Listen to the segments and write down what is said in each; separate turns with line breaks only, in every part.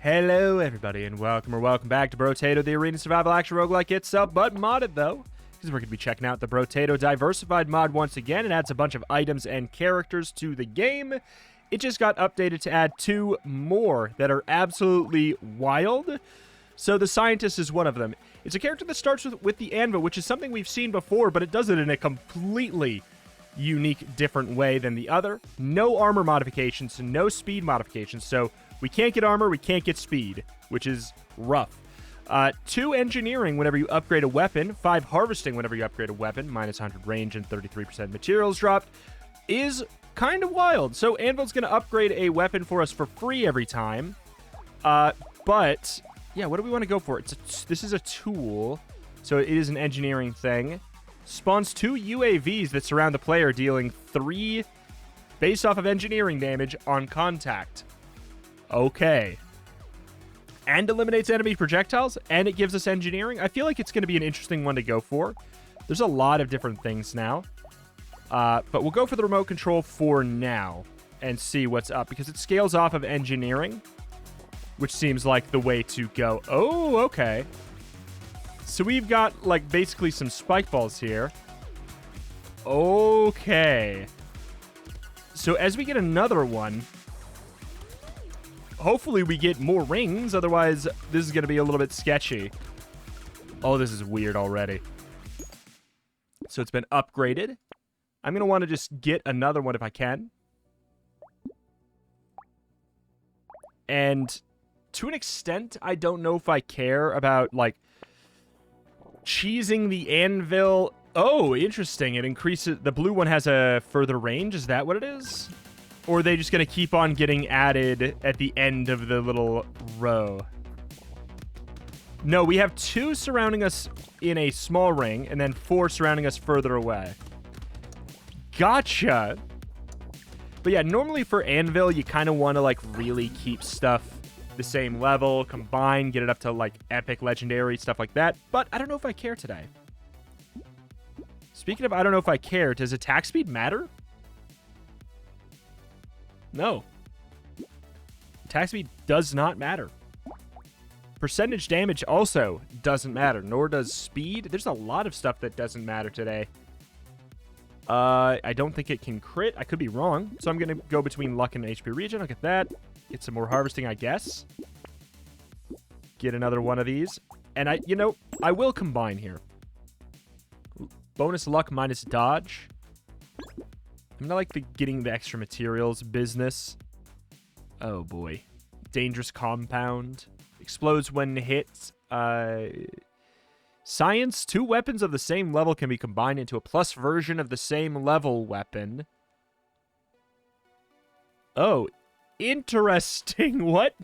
Hello, everybody, and welcome back to Brotato, the arena survival action roguelike itself, but modded, though, because we're going to be checking out the Brotato Diversified mod once again. It adds a bunch of items and characters to the game. It just got updated to add 2 more that are absolutely wild. So the Scientist is one of them. It's a character that starts with the anvil, which is something we've seen before, but it does it in a completely unique, different way than the other. No armor modifications, no speed modifications, so we can't get armor, we can't get speed, which is rough. 2 engineering whenever you upgrade a weapon, 5 harvesting whenever you upgrade a weapon, minus 100 range and 33% materials dropped, is kind of wild. So Anvil's going to upgrade a weapon for us for free every time. But, yeah, what do we want to go for? This is a tool, so it is an engineering thing. Spawns 2 UAVs that surround the player, dealing 3 based off of engineering damage on contact. Okay. And eliminates enemy projectiles, and it gives us engineering. I feel like it's going to be an interesting one to go for. There's a lot of different things now. But we'll go for the remote control for now and see what's up, because it scales off of engineering, which seems like the way to go. Oh, okay. So we've got, like, basically some spike balls here. Okay. So as we get another one, hopefully we get more rings, otherwise this is going to be a little bit sketchy. Oh, this is weird already. So it's been upgraded. I'm going to want to just get another one if I can. And to an extent, I don't know if I care about, like, cheesing the anvil. Oh, interesting. It increases... The blue one has a further range. Is that what it is? Or are they just going to keep on getting added at the end of the little row? No, we have 2 surrounding us in a small ring, and then 4 surrounding us further away. Gotcha! But yeah, normally for anvil, you kind of want to, like, really keep stuff the same level, combine, get it up to, like, epic, legendary, stuff like that. But I don't know if I care today. Speaking of I don't know if I care, does attack speed matter? No. Attack speed does not matter. Percentage damage also doesn't matter, nor does speed. There's a lot of stuff that doesn't matter today. I don't think it can crit. I could be wrong. So I'm going to go between luck and HP regen. I'll get that. Get some more harvesting, I guess. Get another one of these. And I will combine here. Bonus luck minus dodge. I'm gonna like getting the extra materials business. Oh boy. Dangerous compound. Explodes when hit. Science. 2 weapons of the same level can be combined into a plus version of the same level weapon. Oh, interesting. What?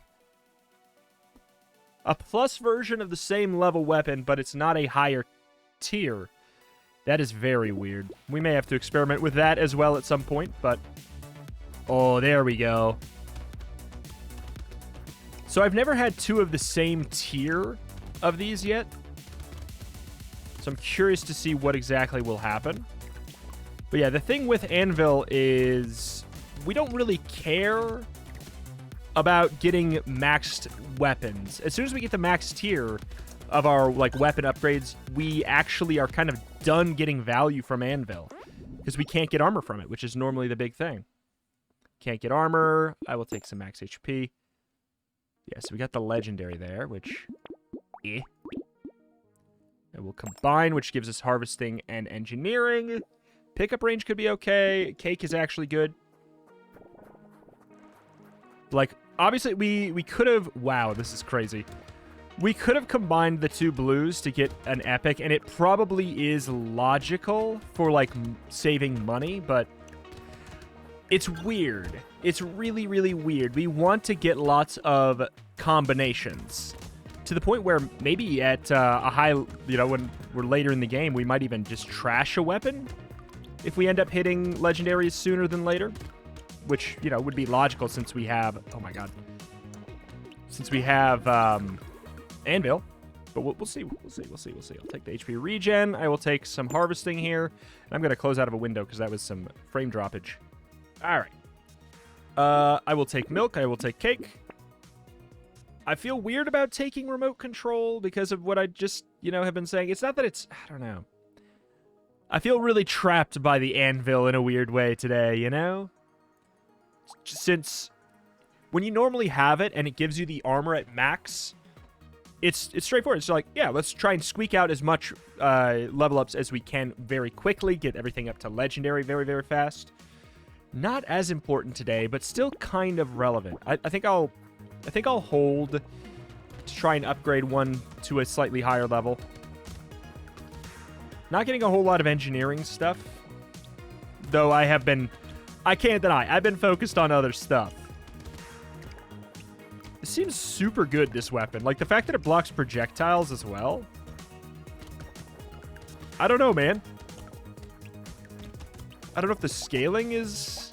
A plus version of the same level weapon, but it's not a higher tier. That is very weird. We may have to experiment with that as well at some point, but... Oh, there we go. So I've never had 2 of the same tier of these yet. So I'm curious to see what exactly will happen. But yeah, the thing with anvil is we don't really care about getting maxed weapons. As soon as we get the max tier of our, like, weapon upgrades, we actually are kind of done getting value from anvil, because we can't get armor from it, which is normally the big thing. Can't get armor. I will take some max HP. Yeah, so we got the legendary there, which... And we'll combine, which gives us harvesting and engineering. Pickup range could be okay. Cake is actually good. Like, obviously, we could have... Wow, this is crazy. We could have combined the 2 blues to get an epic, and it probably is logical for, like, saving money, but it's weird. It's really, really weird. We want to get lots of combinations to the point where maybe at a high, when we're later in the game, we might even just trash a weapon if we end up hitting legendaries sooner than later, which, would be logical since we have... Oh, my God. Since we have... anvil, but we'll see. We'll see. I'll take the HP regen. I will take some harvesting here. And I'm going to close out of a window because that was some frame droppage. All right. I will take milk. I will take cake. I feel weird about taking remote control because of what I just, have been saying. It's not that it's... I don't know. I feel really trapped by the anvil in a weird way today, Since when you normally have it and it gives you the armor at max, it's straightforward. It's like, yeah, let's try and squeak out as much level ups as we can very quickly, get everything up to legendary very, very fast. Not as important today, but still kind of relevant. I think I'll hold to try and upgrade one to a slightly higher level. Not getting a whole lot of engineering stuff, though I can't deny, I've been focused on other stuff. This seems super good, this weapon. Like, the fact that it blocks projectiles as well. I don't know, man. I don't know if the scaling is...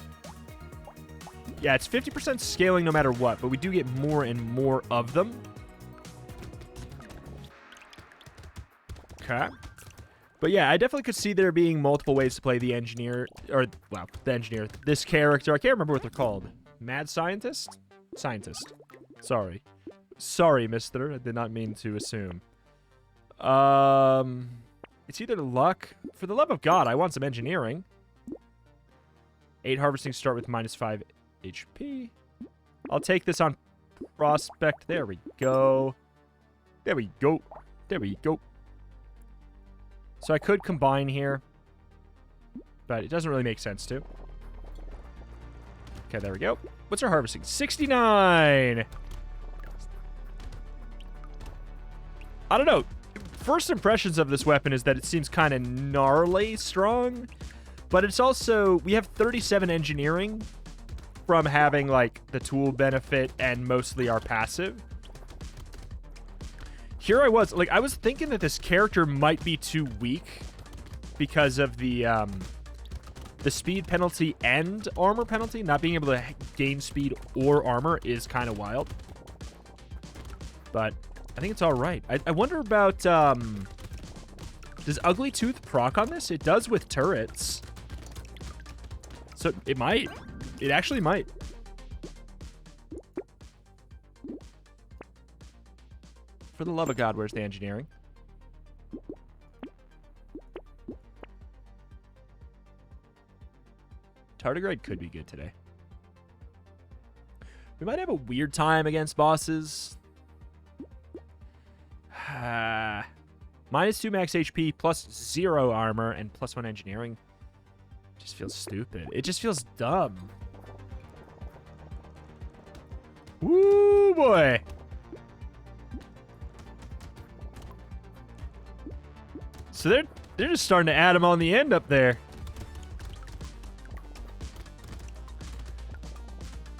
Yeah, it's 50% scaling no matter what, but we do get more and more of them. Okay. But yeah, I definitely could see there being multiple ways to play the engineer, this character. I can't remember what they're called. Mad Scientist? Scientist. Sorry. Sorry, mister. I did not mean to assume. It's either luck. For the love of God, I want some engineering. 8 harvesting start with -5 HP. I'll take this on prospect. There we go. There we go. There we go. So I could combine here, but it doesn't really make sense to. Okay, there we go. What's our harvesting? 69! I don't know. First impressions of this weapon is that it seems kind of gnarly strong, but it's also... We have 37 engineering from having, like, the tool benefit and mostly our passive. Here I was thinking that this character might be too weak because of the speed penalty and armor penalty. Not being able to gain speed or armor is kind of wild. But I think it's all right. I wonder about, does Ugly Tooth proc on this? It does with turrets. So it might. It actually might. For the love of God, where's the engineering? Tardigrade could be good today. We might have a weird time against bosses. -2 max HP, +0 armor, and +1 engineering. Just feels stupid. It just feels dumb. Woo, boy. So they're just starting to add them on the end up there.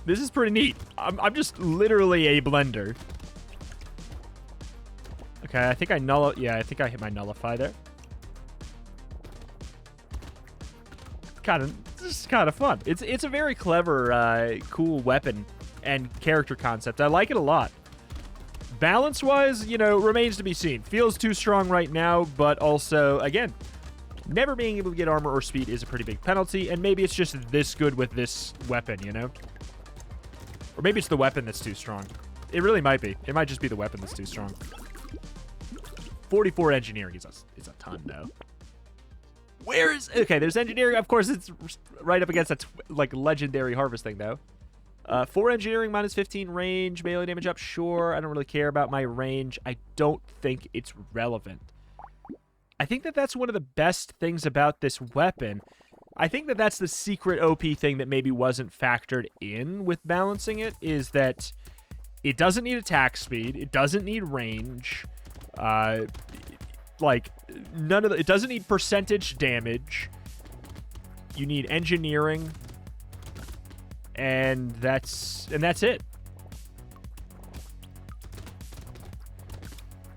This is pretty neat. I'm just literally a blender. Okay, I think I hit my nullify there. This is kind of fun. It's a very clever, cool weapon and character concept. I like it a lot. Balance-wise, remains to be seen. Feels too strong right now, but also, again, never being able to get armor or speed is a pretty big penalty, and maybe it's just this good with this weapon, Or maybe it's the weapon that's too strong. It really might be. It might just be the weapon that's too strong. 44 engineering is a ton, though. Where is... Okay, there's engineering. Of course, it's right up against that, legendary harvesting, though. 4 engineering, -15 range, melee damage up, sure. I don't really care about my range. I don't think it's relevant. I think that that's one of the best things about this weapon. I think that that's the secret OP thing that maybe wasn't factored in with balancing it, is that it doesn't need attack speed. It doesn't need range. It doesn't need percentage damage. You need engineering. And that's it.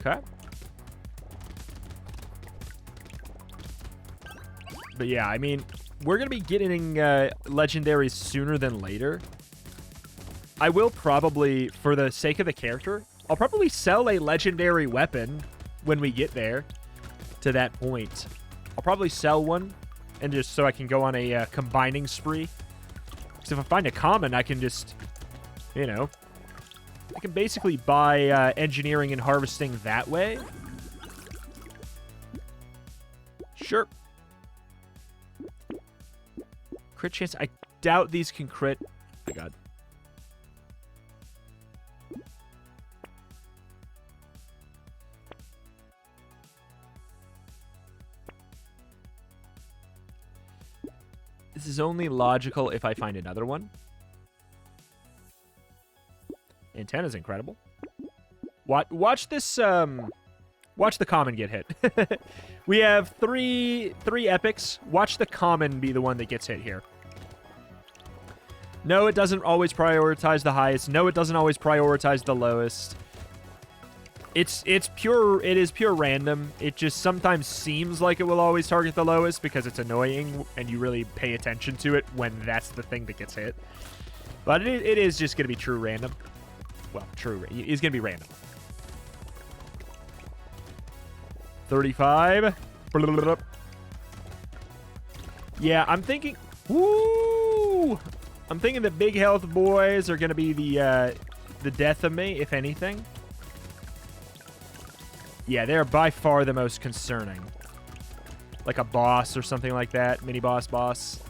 Okay. But yeah, I mean, we're going to be getting legendaries sooner than later. I will probably, for the sake of the character, I'll probably sell a legendary weapon when we get there to that point. I'll probably sell one, and just so I can go on a combining spree. Because if I find a common, I can just, I can basically buy engineering and harvesting that way. Sure. Crit chance. I doubt these can crit. Oh my god. This is only logical if I find another one. Antenna's incredible. Watch this, watch the common get hit. We have three epics. Watch the common be the one that gets hit here. No, it doesn't always prioritize the highest. No, it doesn't always prioritize the lowest. It is pure random. It just sometimes seems like it will always target the lowest because it's annoying and you really pay attention to it when that's the thing that gets hit. But it is just going to be true random. Well, true. It's going to be random. 35. Yeah, I'm thinking... Woo! I'm thinking the big health boys are going to be the death of me, if anything. Yeah, they're by far the most concerning. Like a boss or something like that. Mini boss.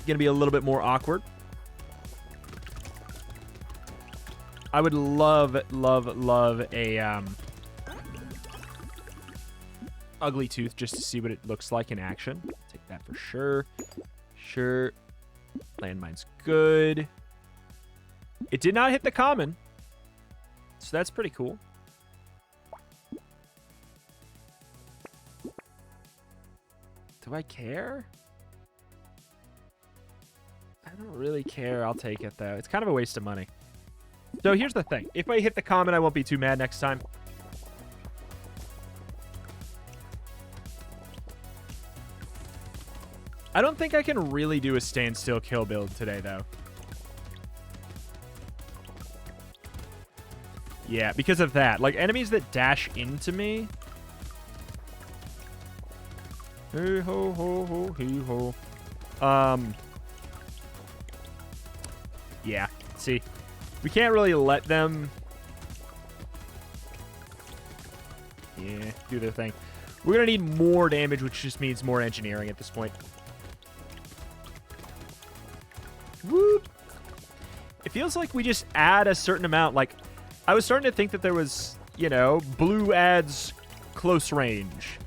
Gonna be a little bit more awkward. I would love a ugly tooth just to see what it looks like in action. Take that for sure. Sure. Landmine's good. It did not hit the common. So that's pretty cool. Do I care? I don't really care. I'll take it, though. It's kind of a waste of money. So here's the thing. If I hit the common, I won't be too mad next time. I don't think I can really do a standstill kill build today, though. Yeah, because of that. Like, enemies that dash into me... Hey ho ho ho hey ho. Yeah, see. We can't really let them do their thing. We're gonna need more damage, which just means more engineering at this point. Whoop. It feels like we just add a certain amount. Like, I was starting to think that there was, you know, blue adds close range.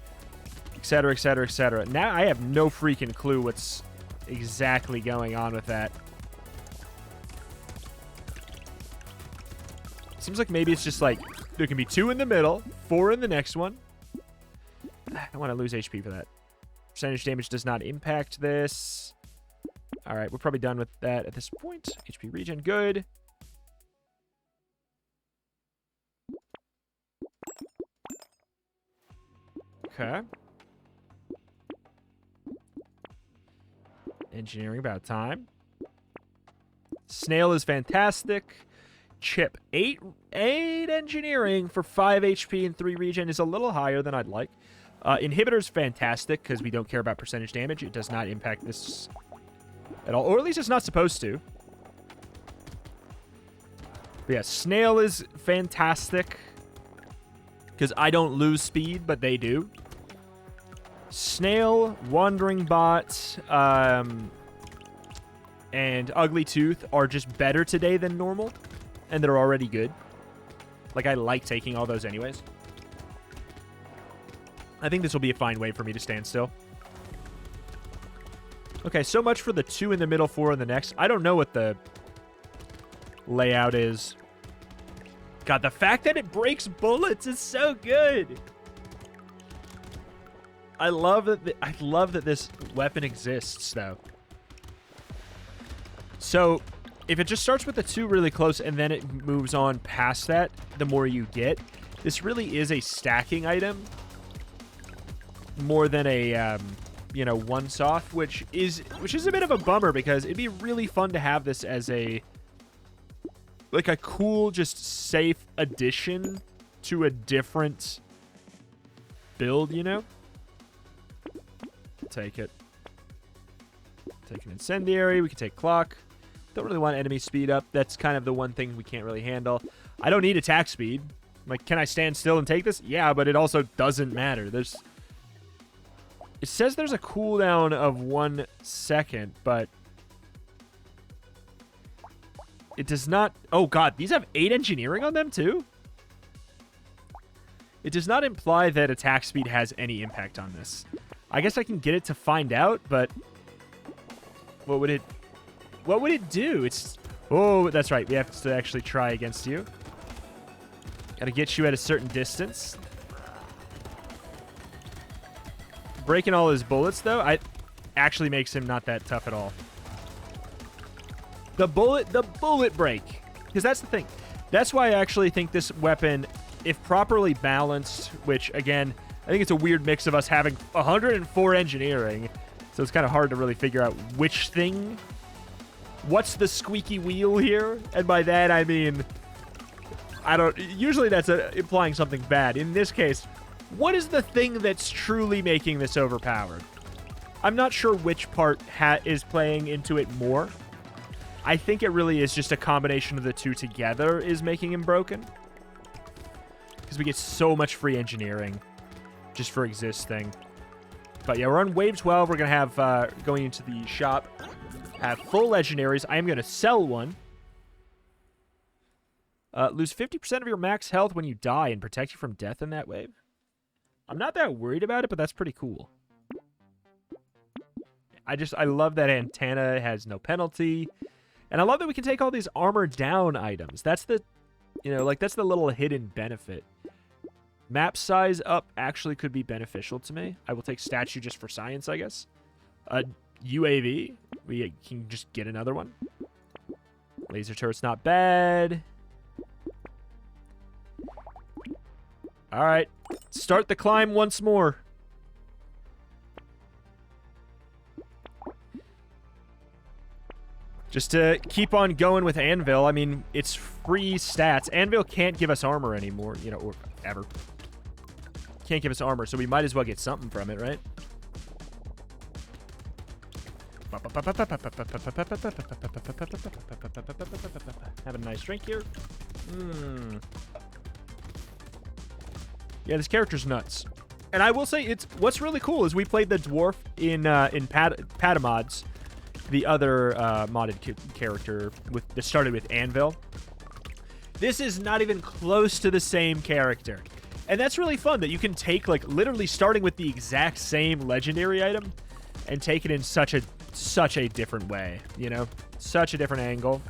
Etc, etc, etc. Now I have no freaking clue what's exactly going on with that. Seems like maybe it's just like there can be 2 in the middle, 4 in the next one. I don't want to lose HP for that. Percentage damage does not impact this. All right, we're probably done with that at this point. HP regen, good. Okay. Engineering, about time. Snail is fantastic. Chip, 8 engineering for 5 HP and 3 regen is a little higher than I'd like. Inhibitor's fantastic because we don't care about percentage damage. It does not impact this at all, or at least it's not supposed to. But yeah, Snail is fantastic because I don't lose speed, but they do. Snail, Wandering Bot, and Ugly Tooth are just better today than normal, and they're already good. Like, I like taking all those anyways. I think this will be a fine way for me to stand still. Okay, so much for the 2 in the middle, 4 in the next. I don't know what the layout is. God, the fact that it breaks bullets is so good. I love that this weapon exists, though. So, if it just starts with the 2 really close and then it moves on past that, the more you get. This really is a stacking item more than a, you know, once-off, which is a bit of a bummer because it'd be really fun to have this as a, like, a cool, just safe addition to a different build, you know? Take it. Take an incendiary. We can take clock. Don't really want enemy speed up. That's kind of the one thing we can't really handle. I don't need attack speed. Like, can I stand still and take this? Yeah, but it also doesn't matter. It says there's a cooldown of 1 second, but it does not... Oh, God. These have 8 engineering on them, too? It does not imply that attack speed has any impact on this. I guess I can get it to find out, but... What would it do? It's... Oh, that's right. We have to actually try against you. Gotta get you at a certain distance. Breaking all his bullets, though, actually makes him not that tough at all. The bullet break. Because that's the thing. That's why I actually think this weapon, if properly balanced, which, again, I think it's a weird mix of us having 104 engineering, so it's kind of hard to really figure out which thing. What's the squeaky wheel here? And by that, I mean... Usually that's implying something bad. In this case, what is the thing that's truly making this overpowered? I'm not sure which part is playing into it more. I think it really is just a combination of the two together is making him broken. Because we get so much free engineering just for existing. But yeah, we're on wave 12. We're going to have, going into the shop, have full legendaries. I am going to sell one. Lose 50% of your max health when you die and protect you from death in that wave. I'm not that worried about it, but that's pretty cool. I love that antenna has no penalty. And I love that we can take all these armor down items. That's the, that's the little hidden benefit. Map size up actually could be beneficial to me. I will take statue just for science, I guess. UAV. We can just get another one. Laser turret's not bad. All right, start the climb once more. Just to keep on going with Anvil, I mean, it's free stats. Anvil can't give us armor anymore, or ever. Can't give us armor, so we might as well get something from it, right? Have a nice drink here. Yeah, this character's nuts. And I will say, what's really cool is we played the dwarf in Patamods, the other modded character that started with Anvil. This is not even close to the same character. And that's really fun that you can take, like, literally starting with the exact same legendary item and take it in such a different way, Such a different angle.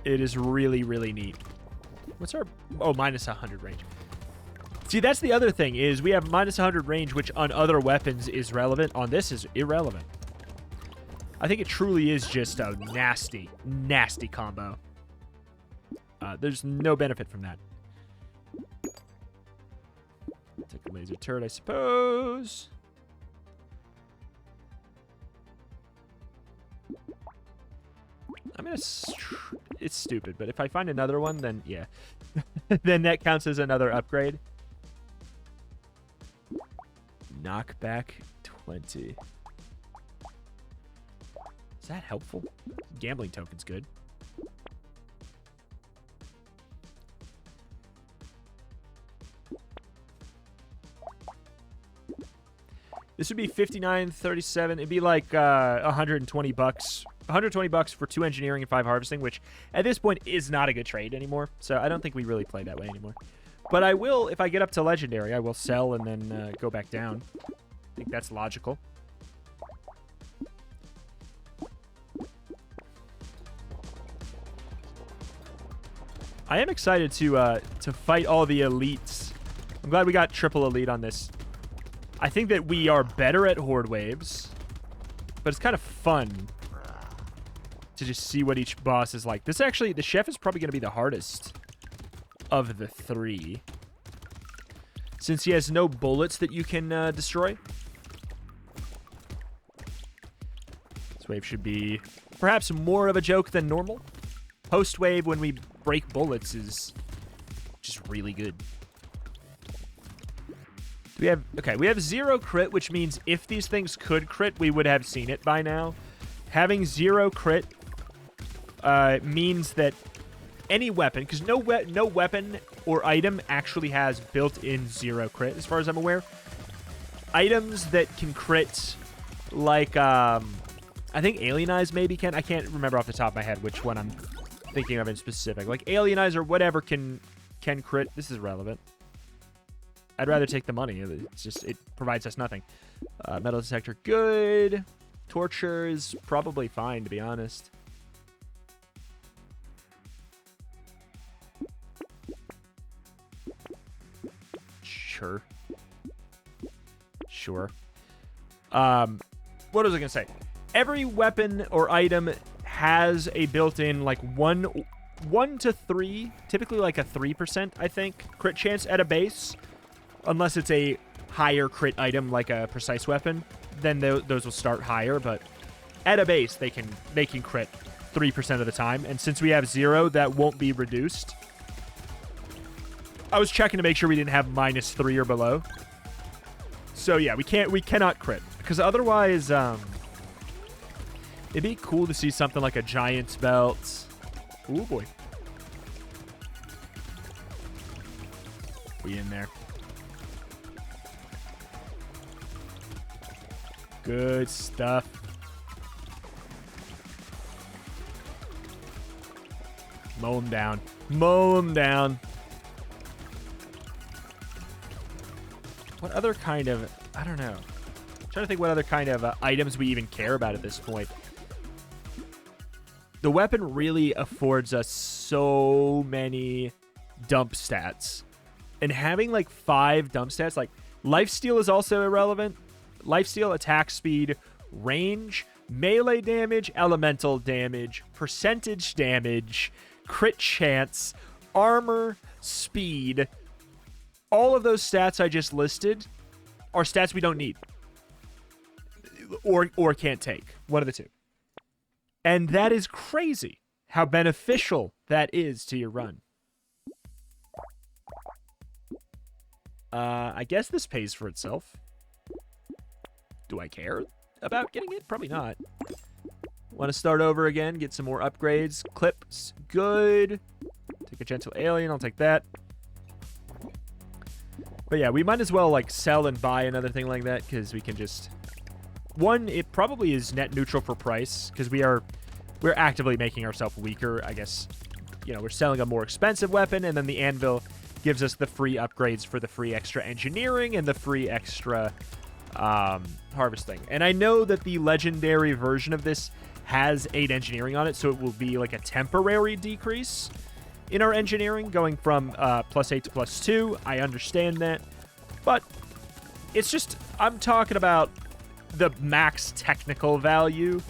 It is really, really neat. What's our... Oh, minus 100 range. See, that's the other thing, is we have minus 100 range, which on other weapons is relevant. On this is irrelevant. I think it truly is just a nasty, nasty combo. There's no benefit from that. Take a laser turret, I suppose. I'm going to... It's stupid, but if I find another one, then yeah. Then that counts as another upgrade. Knockback 20. Is that helpful? Gambling token's good. This would be 59.37. It'd be like 120 bucks. 120 bucks for 2 engineering and 5 harvesting, which at this point is not a good trade anymore. So I don't think we really play that way anymore. But I will, if I get up to legendary, I will sell and then go back down. I think that's logical. I am excited to fight all the elites. I'm glad we got triple elite on this. I think that we are better at horde waves, but it's kind of fun to just see what each boss is like. This actually, the chef is probably going to be the hardest of the 3, since he has no bullets that you can destroy. This wave should be perhaps more of a joke than normal. Post wave, when we break bullets, is just really good. We have 0 crit, which means if these things could crit, we would have seen it by now. Having 0 crit means that any weapon, because no weapon or item actually has built-in 0 crit, as far as I'm aware. Items that can crit, like, I think Alienize maybe can. I can't remember off the top of my head which one I'm thinking of in specific. Like, Alienize or whatever can crit. This is relevant. I'd rather take the money. It's just, it provides us nothing. Metal detector, good. Torture is probably fine, to be honest. Sure. What was I gonna say? Every weapon or item has a built-in like 1 to 3, typically like a 3%, I think, crit chance at a base. Unless it's a higher crit item like a precise weapon, then those will start higher. But at a base, they can crit 3% of the time. And since we have 0, that won't be reduced. I was checking to make sure we didn't have -3 or below. So yeah, we cannot crit, because otherwise, it'd be cool to see something like a Giant's Belt. Ooh boy, we in there. Good stuff. Mow him down. Mow him down. What other kind of... I don't know. I'm trying to think what other kind of items we even care about at this point. The weapon really affords us so many dump stats. And having like 5 dump stats, like lifesteal is also irrelevant. Lifesteal, attack speed, range, melee damage, elemental damage, percentage damage, crit chance, armor, speed. All of those stats I just listed are stats we don't need. Or can't take. One of the two. And that is crazy how beneficial that is to your run. I guess this pays for itself. Do I care about getting it? Probably not. Want to start over again, get some more upgrades. Clips, good. Take a gentle alien, I'll take that. But yeah, we might as well like sell and buy another thing like that, because we can just... One, it probably is net neutral for price, because we're actively making ourselves weaker, I guess. You know, we're selling a more expensive weapon, and then the anvil gives us the free upgrades for the free extra engineering and the free extra harvesting. And I know that the legendary version of this has 8 engineering on it, so it will be like a temporary decrease in our engineering, going from +8 to +2. I understand that. But it's just, I'm talking about the max technical value.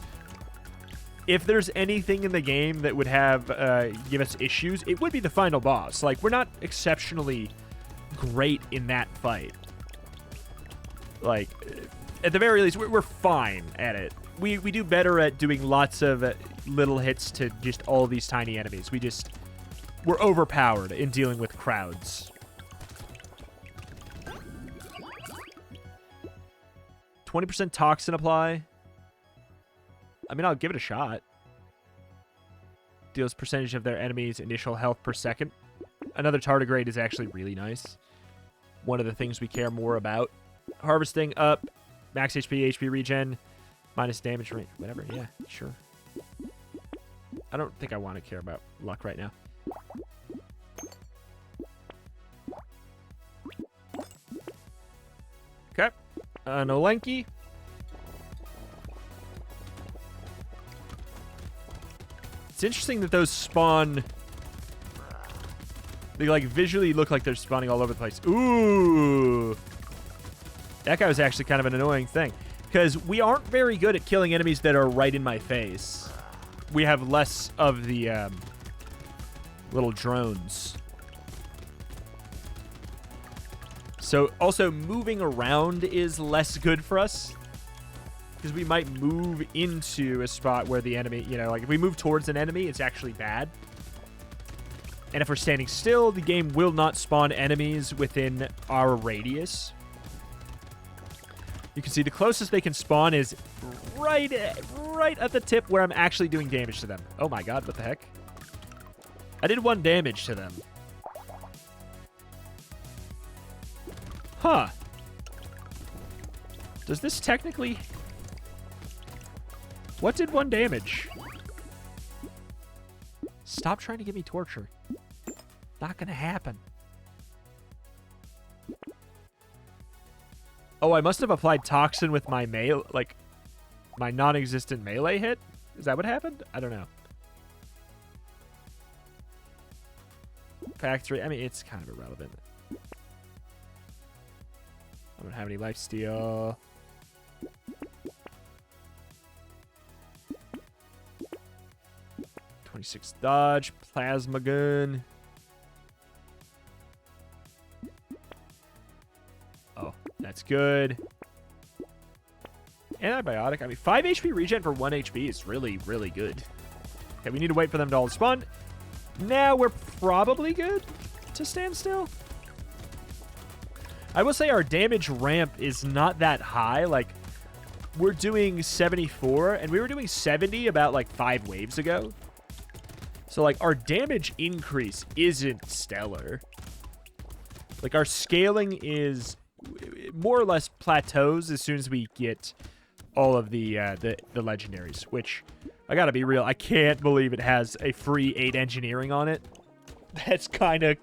If there's anything in the game that would have give us issues, it would be the final boss. Like, we're not exceptionally great in that fight. Like, at the very least, we're fine at it. We do better at doing lots of little hits to just all these tiny enemies. We're overpowered in dealing with crowds. 20% toxin apply. I mean, I'll give it a shot. Deals percentage of their enemies' initial health per second. Another tardigrade is actually really nice. One of the things we care more about. Harvesting up. Max HP regen. Minus damage rate. Whatever. Yeah, sure. I don't think I want to care about luck right now. Okay. Nolenki. It's interesting that those spawn... They, like, visually look like they're spawning all over the place. Ooh! That guy was actually kind of an annoying thing. Because we aren't very good at killing enemies that are right in my face. We have less of the little drones. So, also, moving around is less good for us. Because we might move into a spot where the enemy, you know, like if we move towards an enemy, it's actually bad. And if we're standing still, the game will not spawn enemies within our radius. You can see the closest they can spawn is right at the tip where I'm actually doing damage to them. Oh my god, what the heck? I did 1 damage to them. Huh. Does this technically... What did 1 damage? Stop trying to give me torture. Not gonna happen. Oh, I must have applied toxin with my my non-existent melee hit? Is that what happened? I don't know. Factory, I mean, it's kind of irrelevant. I don't have any lifesteal. .26 dodge, plasma gun. Oh, that's good. Antibiotic. I mean, 5 HP regen for 1 HP is really, really good. Okay, we need to wait for them to all spawn. Now we're probably good to stand still. I will say our damage ramp is not that high. Like, we're doing 74, and we were doing 70 about, like, 5 waves ago. So, like, our damage increase isn't stellar. Like, our scaling is more or less plateaus as soon as we get all of the legendaries, which, I gotta be real, I can't believe it has a free 8 engineering on it. That's kind of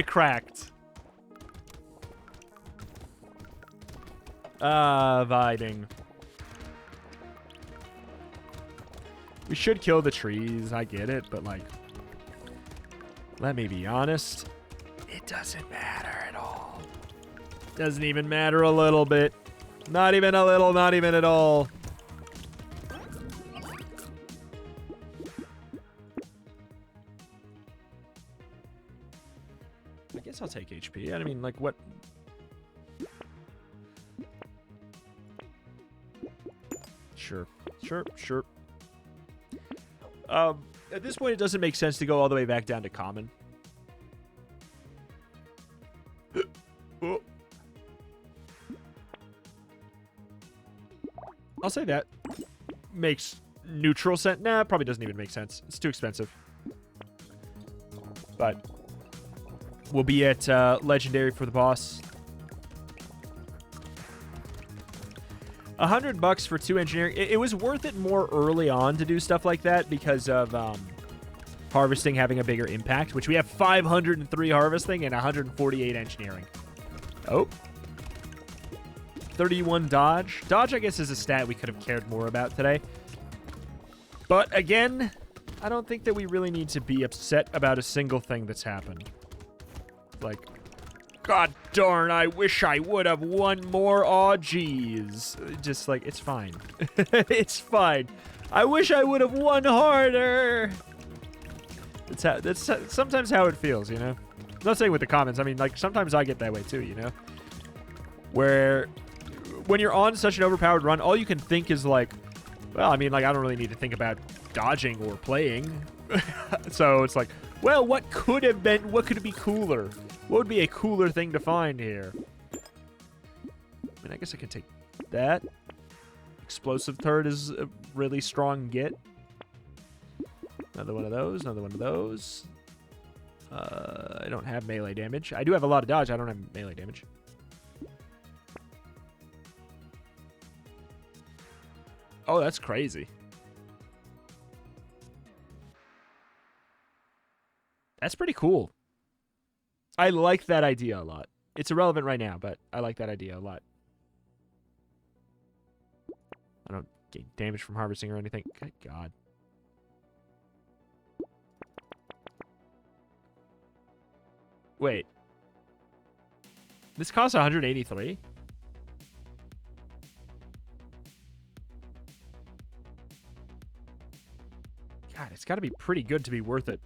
cracked. Vibing. We should kill the trees, I get it, but like, let me be honest, it doesn't matter at all. Doesn't even matter a little bit. Not even a little, not even at all. I guess I'll take HP. I mean, like, what? Sure. At this point, it doesn't make sense to go all the way back down to common. Oh. I'll say that makes neutral sense. Nah, probably doesn't even make sense. It's too expensive. But we'll be at legendary for the boss. $100 for 2 engineering. It was worth it more early on to do stuff like that because of harvesting having a bigger impact, which we have 503 harvesting and 148 engineering. Oh. 31 dodge. Dodge, I guess, is a stat we could have cared more about today. But again, I don't think that we really need to be upset about a single thing that's happened. Like, god darn, I wish I would have won more. Aw, geez. Just like, it's fine. It's fine. I wish I would have won harder. That's sometimes how it feels, you know? I'm not saying with the comments. I mean, like, sometimes I get that way too, you know? Where when you're on such an overpowered run, all you can think is like, well, I mean, like, I don't really need to think about dodging or playing. So it's like, well, what could it be cooler? What would be a cooler thing to find here? I mean, I guess I can take that. Explosive turret is a really strong get. Another one of those, another one of those. I don't have melee damage. I do have a lot of dodge. I don't have melee damage. Oh, that's crazy. That's pretty cool. I like that idea a lot. It's irrelevant right now, but I like that idea a lot. I don't gain damage from harvesting or anything. Good God. Wait. This costs 183? God, it's got to be pretty good to be worth it.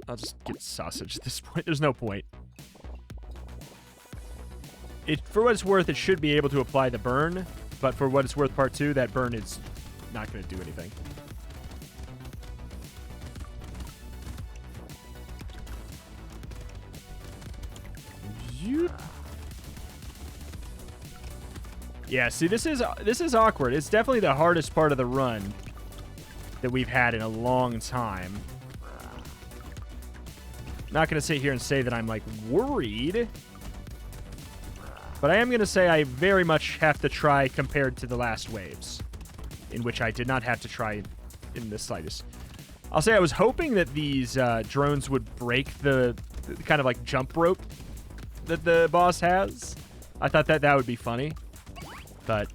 I'll just get sausage at this point. There's no point. For what it's worth, it should be able to apply the burn. But for what it's worth, part 2, that burn is not going to do anything. Yeah, see, this is awkward. It's definitely the hardest part of the run that we've had in a long time. Not going to sit here and say that I'm, like, worried. But I am going to say I very much have to try compared to the last waves, in which I did not have to try in the slightest. I'll say I was hoping that these drones would break the kind of, like, jump rope that the boss has. I thought that would be funny. But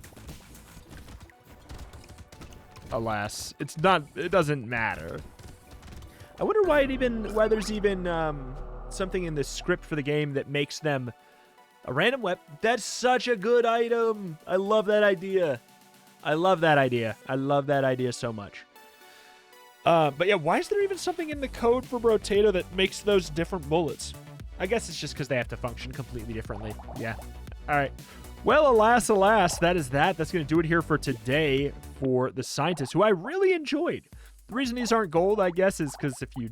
alas, it's not. It doesn't matter. I wonder why there's even something in the script for the game that makes them a random weapon. That's such a good item. I love that idea. I love that idea. I love that idea so much. But yeah, why is there even something in the code for Brotato that makes those different bullets? I guess it's just because they have to function completely differently. Yeah. All right. Well, alas, that is that. That's going to do it here for today for the scientists, who I really enjoyed. The reason these aren't gold, I guess, is because if you,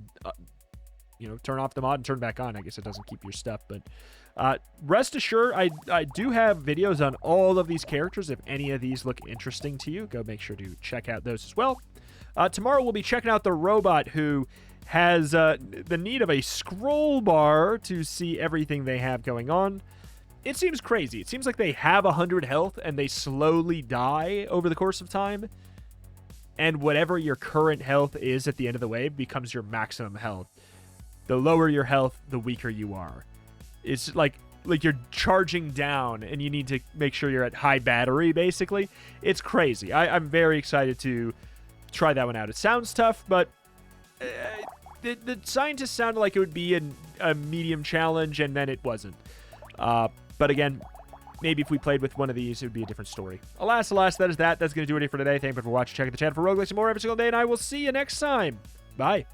turn off the mod and turn back on, I guess it doesn't keep your stuff. But rest assured, I do have videos on all of these characters. If any of these look interesting to you, go make sure to check out those as well. Tomorrow, we'll be checking out the robot who has the need of a scroll bar to see everything they have going on. It seems crazy. It seems like they have 100 health and they slowly die over the course of time. And whatever your current health is at the end of the wave becomes your maximum health. The lower your health, the weaker you are. It's like you're charging down and you need to make sure you're at high battery, basically. It's crazy. I'm very excited to try that one out. It sounds tough, but the scientists sounded like it would be a medium challenge, and then it wasn't. But again, maybe if we played with one of these, it would be a different story. Alas, that is that. That's going to do it for today. Thank you for watching. Check out the channel for roguelikes and more every single day, and I will see you next time. Bye.